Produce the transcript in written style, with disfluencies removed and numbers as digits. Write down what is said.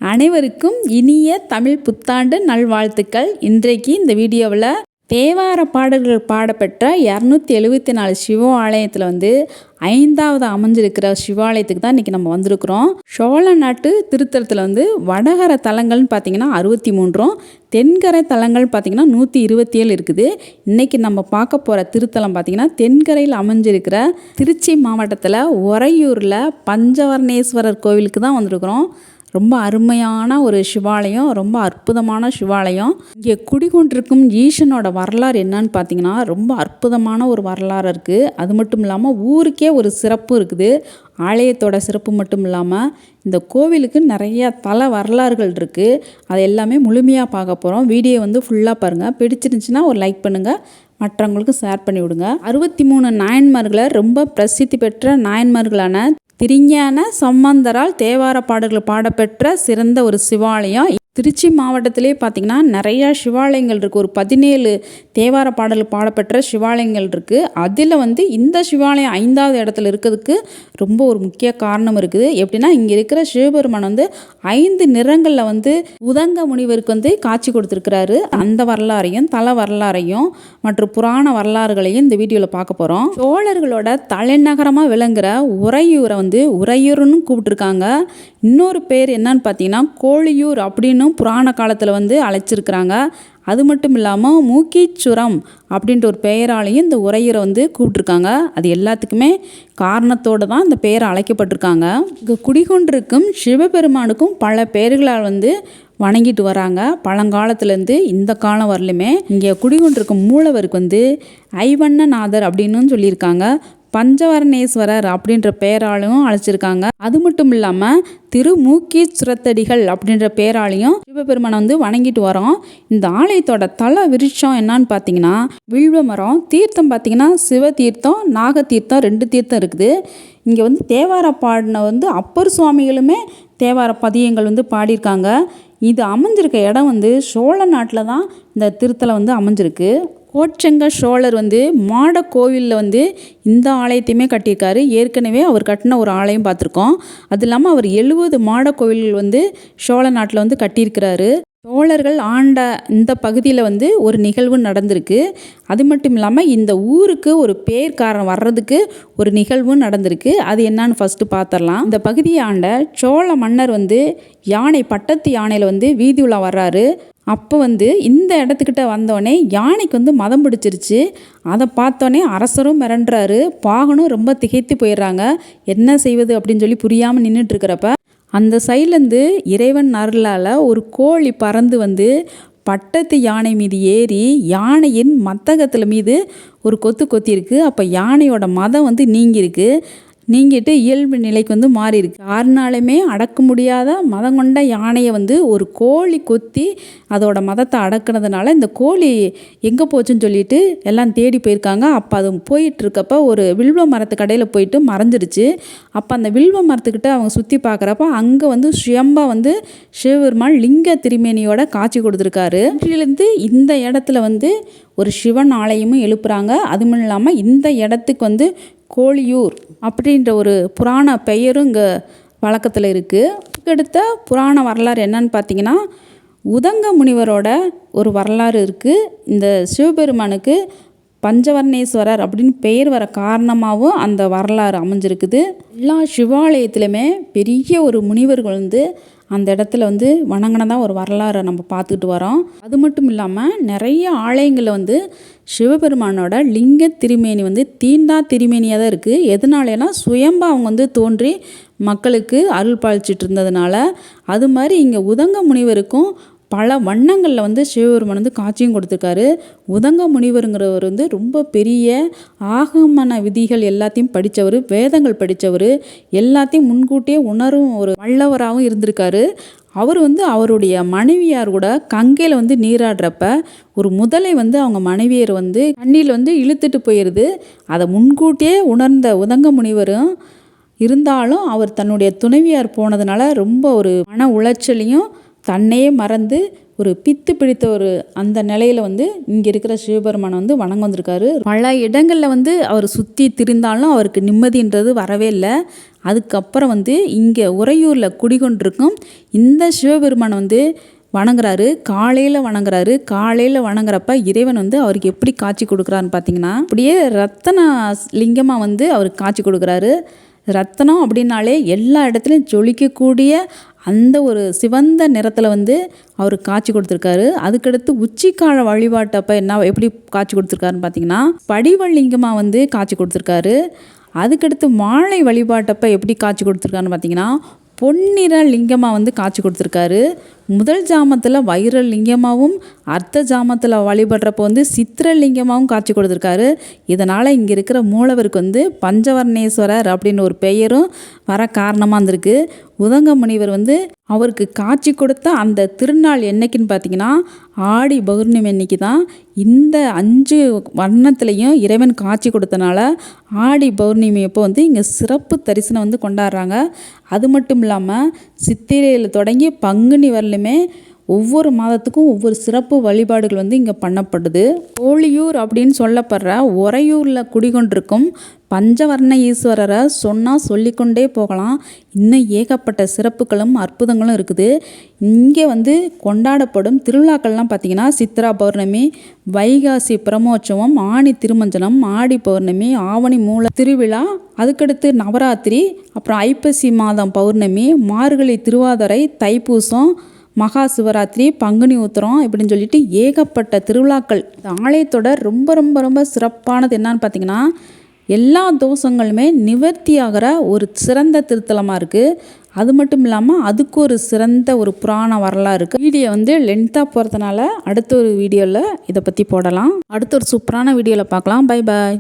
அனைவருக்கும் இனிய தமிழ் புத்தாண்டு நல்வாழ்த்துக்கள். இன்றைக்கு இந்த வீடியோவில் தேவார பாடல்கள் பாடப்பெற்ற 274 சிவ ஆலயத்தில் 5வது அமைஞ்சிருக்கிற சிவாலயத்துக்கு தான் இன்றைக்கி நம்ம வந்திருக்கிறோம். சோழ நாட்டு திருத்தலத்தில் வடகர தலங்கள்னு பார்த்திங்கன்னா 63, தென்கரை தலங்கள் பார்த்திங்கன்னா 127 இருக்குது. இன்றைக்கி நம்ம பார்க்க போகிற திருத்தலம் பார்த்திங்கன்னா தென்கரையில் அமைஞ்சிருக்கிற திருச்சி மாவட்டத்தில் உறையூரில் பஞ்சவர்ணேஸ்வரர் கோவிலுக்கு தான் வந்திருக்கிறோம். ரொம்ப அருமையான ஒரு சிவாலயம், ரொம்ப அற்புதமான சிவாலயம். இங்கே குடிகொண்டிருக்கும் ஈசனோட வரலாறு என்னன்னு பார்த்தீங்கன்னா ரொம்ப அற்புதமான ஒரு வரலாறு இருக்குது. அது மட்டும் இல்லாமல் ஊருக்கே ஒரு சிறப்பு இருக்குது. ஆலயத்தோட சிறப்பு மட்டும் இல்லாமல் இந்த கோவிலுக்கு நிறைய தல வரலாறுகள் இருக்குது. அது எல்லாமே முழுமையாக பார்க்க போகிறோம். வீடியோ ஃபுல்லாக பாருங்கள். பிடிச்சிருந்துச்சுன்னா ஒரு லைக் பண்ணுங்கள், மற்றவங்களுக்கு ஷேர் பண்ணி விடுங்க. 63 நாயன்மார்களை ரொம்ப பிரசித்தி பெற்ற நாயன்மார்களான திருஞான சம்பந்தரால் தேவார பாடல்கள் பாடப்பெற்ற சிறந்த ஒரு சிவாலயம். திருச்சி மாவட்டத்திலே பார்த்திங்கன்னா நிறையா சிவாலயங்கள் இருக்குது. ஒரு 17 தேவார பாடல் பாடப்பெற்ற சிவாலயங்கள் இருக்குது. அதில் இந்த சிவாலயம் 5வது இடத்துல இருக்கிறதுக்கு ரொம்ப ஒரு முக்கிய காரணம் இருக்குது. எப்படின்னா இங்கே இருக்கிற சிவபெருமான் 5 நிறங்களில் உதங்க முனிவருக்கு காட்சி கொடுத்துருக்கிறாரு. அந்த வரலாறையும் தல வரலாறையும் மற்றும் புராண வரலாறுகளையும் இந்த வீடியோவில் பார்க்க போகிறோம். சோழர்களோட தலைநகரமாக விளங்குற உறையூரை உறையூர்னு கூப்பிட்டுருக்காங்க. இன்னொரு பேர் என்னன்னு பார்த்தீங்கன்னா கோழியூர் அப்படின்னு புராண காலத்தில் அழைச்சிருக்கிறாங்க. அது மட்டும் இல்லாமல் மூக்கீச்சுரம் அப்படின்ற ஒரு பெயராலையும் இந்த உறையூரை கூப்பிட்ருக்காங்க. அது எல்லாத்துக்குமே காரணத்தோடு தான் இந்த பெயர் அழைக்கப்பட்டிருக்காங்க. இங்கே குடிகொண்டிருக்கும் சிவபெருமானுக்கும் பல பெயர்களால் வணங்கிட்டு வராங்க. பழங்காலத்துலேருந்து இந்த காலம் வரலுமே இங்கே குடிகொண்டிருக்கும் மூலவருக்கு ஐவண்ணநாதர் அப்படின்னு சொல்லியிருக்காங்க. பஞ்சவர்ணேஸ்வரர் அப்படின்ற பெயராலையும் அழைச்சிருக்காங்க. அது மட்டும் இல்லாமல் திருமூக்கீச்சுரத்தடிகள் அப்படின்ற பெயராலையும் சிவபெருமானை வணங்கிட்டு வரோம். இந்த ஆலயத்தோட தல விருட்சம் என்னன்னு பார்த்தீங்கன்னா வில்வ மரம். தீர்த்தம் பார்த்தீங்கன்னா சிவ தீர்த்தம், நாக தீர்த்தம், 2 தீர்த்தம் இருக்குது. இங்கே தேவார பாடின அப்பர் சுவாமிகளுமே தேவார பதியங்கள் பாடியிருக்காங்க. இது அமைஞ்சிருக்க இடம் சோழ நாட்டில் தான் இந்த திருத்தலம் அமைஞ்சிருக்கு. கோச்செங்க சோழர் மாட கோவிலில் இந்த ஆலயத்தையுமே கட்டியிருக்காரு. ஏற்கனவே அவர் கட்டின ஒரு ஆலயம் பார்த்துருக்கோம். அது இல்லாமல் அவர் 70 மாட கோவில்கள் சோழ நாட்டில் கட்டியிருக்கிறாரு. சோழர்கள் ஆண்ட இந்த பகுதியில் ஒரு நிகழ்வு நடந்திருக்கு. அது மட்டும் இல்லாமல் இந்த ஊருக்கு ஒரு பேர் காரணம் வர்றதுக்கு ஒரு நிகழ்வு நடந்திருக்கு. அது என்னன்னு ஃபஸ்ட்டு பார்த்துடலாம். இந்த பகுதியை ஆண்ட சோழ மன்னர் யானை, பட்டத்து யானையில் வீதி உலா வர்றாரு. அப்போ இந்த இடத்துக்கிட்ட வந்தோடனே யானைக்கு மதம் பிடிச்சிருச்சு. அதை பார்த்தோன்னே அரசரும் மிரண்டுறாரு. பாகனும் ரொம்ப திகைத்து போயிடுறாங்க. என்ன செய்வது அப்படின்னு சொல்லி புரியாமல் நின்றுட்டுருக்கிறப்ப அந்த சைட்லேருந்து இறைவன் அருளால் ஒரு கோழி பறந்து பட்டத்து யானை மீது ஏறி யானையின் மத்தகத்தில் மீது ஒரு கொத்திருக்கு. அப்போ யானையோட மதம் நீங்கியிருக்கு. நீங்கிட்டு இயல்பு நிலைக்கு மாறி இருக்கு. 6 நாளுமே அடக்க முடியாத மதம் கொண்ட யானையை ஒரு கோழி கொத்தி அதோட மதத்தை அடக்குனதுனால இந்த கோழி எங்கே போச்சுன்னு சொல்லிட்டு எல்லாம் தேடி போயிருக்காங்க. அப்போ அது போயிட்டுருக்கப்ப ஒரு வில்வ மரத்து கடையில் போயிட்டு மறைஞ்சிருச்சு. அப்போ அந்த வில்வ மரத்துக்கிட்ட அவங்க சுற்றி பார்க்குறப்ப அங்கே சுயம்பா சிவபெருமான் லிங்க திருமேனியோட காட்சி கொடுத்துருக்காரு. இதிலிருந்து இந்த இடத்துல ஒரு சிவன் ஆலயமும் எழுப்புறாங்க. அதுவும் இல்லாமல் இந்த இடத்துக்கு கோழியூர் அப்படின்ற ஒரு புராண பெயரும் இங்கே வழக்கத்தில் இருக்குது. அதுக்கடுத்த புராண வரலாறு என்னன்னு பார்த்தீங்கன்னா உதங்க முனிவரோட ஒரு வரலாறு இருக்குது. இந்த சிவபெருமானுக்கு பஞ்சவர்ணேஸ்வரர் அப்படின்னு பெயர் வர காரணமாகவும் அந்த வரலாறு அமைஞ்சிருக்குது. எல்லா சிவாலயத்திலுமே பெரிய ஒரு முனிவர்கள் அந்த இடத்துல வணங்கினதான் ஒரு வரலாறை நம்ம பார்த்துக்கிட்டு வரோம். அது மட்டும் இல்லாமல் நிறைய ஆலயங்களில் சிவபெருமானோட லிங்க திருமேனி தீண்டா திருமேனியாக தான் இருக்குது. எதனாலனா சுயம்பா அவங்க தோன்றி மக்களுக்கு அருள் பாலிச்சிட்டு இருந்ததுனால. அது மாதிரி இங்கே உதங்க முனிவருக்கும் பல வண்ணங்களில் சிவபெருமான் காட்சியும் கொடுத்துருக்காரு. உதங்க முனிவருங்கிறவர் ரொம்ப பெரிய ஆகமன விதிகள் எல்லாத்தையும் படித்தவர், வேதங்கள் படித்தவர், எல்லாத்தையும் முன்கூட்டியே உணரும் ஒரு வல்லவராகவும் இருந்திருக்காரு. அவர் அவருடைய மனைவியார் கூட கங்கையில் நீராடுறப்ப ஒரு முதலை அவங்க மனைவியர் தண்ணியில் இழுத்துட்டு போயிடுது. அதை முன்கூட்டியே உணர்ந்த உதங்க முனிவரும் இருந்தாலும் அவர் தன்னுடைய துணைவியார் போனதுனால ரொம்ப ஒரு மன உளைச்சலையும் தன்னையே மறந்து ஒரு பித்து பிடித்த ஒரு அந்த நிலையில் இங்கே இருக்கிற சிவபெருமானை வணங்க வந்திருக்காரு. பல இடங்களில் அவர் சுற்றி திரிந்தாலும் அவருக்கு நிம்மதின்றது வரவே இல்லை. அதுக்கப்புறம் வந்து இங்கே உறையூரில் குடிகொண்டிருக்கும் இந்த சிவபெருமானை வந்து வணங்குறாரு. காலையில் வணங்குறப்ப இறைவன் வந்து அவருக்கு எப்படி காட்சி கொடுக்குறாருன்னு பார்த்தீங்கன்னா, அப்படியே ரத்தன லிங்கமாக வந்து அவருக்கு காட்சி கொடுக்குறாரு. ரத்தனம் அப்படின்னாலே எல்லா இடத்துலையும் ஜொலிக்கக்கூடிய அந்த ஒரு சிவந்த நிறத்தில் வந்து அவர் காட்சி கொடுத்துருக்காரு. அதுக்கடுத்து உச்சிக்கால வழிபாட்டப்போ எப்படி காட்சி கொடுத்துருக்காருன்னு பார்த்தீங்கன்னா, படிவலிங்கமாக வந்து காட்சி கொடுத்துருக்காரு. அதுக்கடுத்து மாலை வழிபாட்டப்போ எப்படி காட்சி கொடுத்துருக்காருன்னு பார்த்தீங்கன்னா, பொன்னிற லிங்கமாக வந்து காட்சி கொடுத்துருக்காரு. முதல் ஜாமத்தில் வைர லிங்கமாகவும் அர்த்த ஜாமத்தில் வழிபடுறப்போ வந்து சித்திரலிங்கமாகவும் காட்சி கொடுத்துருக்காரு. இதனால் இங்கே இருக்கிற மூலவருக்கு வந்து பஞ்சவர்ணேஸ்வரர் அப்படின்னு ஒரு பெயரும் வர காரணமாக இருந்திருக்கு. உதங்க முனிவர் வந்து அவருக்கு காட்சி கொடுத்த அந்த திருநாள் என்னைக்குன்னு பார்த்தீங்கன்னா, ஆடி பௌர்ணமி அன்னைக்கு தான். இந்த 5 வர்ணத்துலேயும் இறைவன் காட்சி கொடுத்தனால ஆடி பௌர்ணமி அப்போ வந்து இங்கே சிறப்பு தரிசனம் வந்து கொண்டாடுறாங்க. அது மட்டும் இல்லாமல் சித்திரையில் தொடங்கி பங்குனி வரலுமே ஒவ்வொரு மாதத்துக்கும் ஒவ்வொரு சிறப்பு வழிபாடுகள் வந்து இங்கே பண்ணப்படுது. கோழியூர் அப்படின்னு சொல்லப்படுற உறையூரில் குடிகொண்டிருக்கும் பஞ்சவர்ண ஈஸ்வரரை சொன்னால் சொல்லிக்கொண்டே போகலாம். இன்னும் ஏகப்பட்ட சிறப்புகளும் அற்புதங்களும் இருக்குது. இங்கே வந்து கொண்டாடப்படும் திருவிழாக்கள்லாம் பார்த்திங்கன்னா, சித்ரா பௌர்ணமி, வைகாசி பிரமோற்சவம், ஆனி திருமஞ்சனம், ஆடி பௌர்ணமி, ஆவணி மூல திருவிழா, அதுக்கடுத்து நவராத்திரி, அப்புறம் ஐப்பசி மாதம் பௌர்ணமி, மார்கழி திருவாதிரை, தைப்பூசம், மகா சிவராத்திரி, பங்குனி உத்திரம் இப்படின்னு சொல்லிட்டு ஏகப்பட்ட திருவிழாக்கள். இந்த ஆலயத்தோட ரொம்ப ரொம்ப ரொம்ப சிறப்பானது என்னன்னு பார்த்தீங்கன்னா, எல்லா தோஷங்களுமே நிவர்த்தியாகிற ஒரு சிறந்த திருத்தலமாக இருக்குது. அது மட்டும் இல்லாமல் அதுக்கு ஒரு சிறந்த ஒரு புராண வரலாறு இருக்குது. வீடியோ வந்து லென்த்தாக போகிறதுனால அடுத்த ஒரு வீடியோவில் இதை பற்றி போடலாம். அடுத்த ஒரு சூப்பரான வீடியோவில் பார்க்கலாம். Bye bye.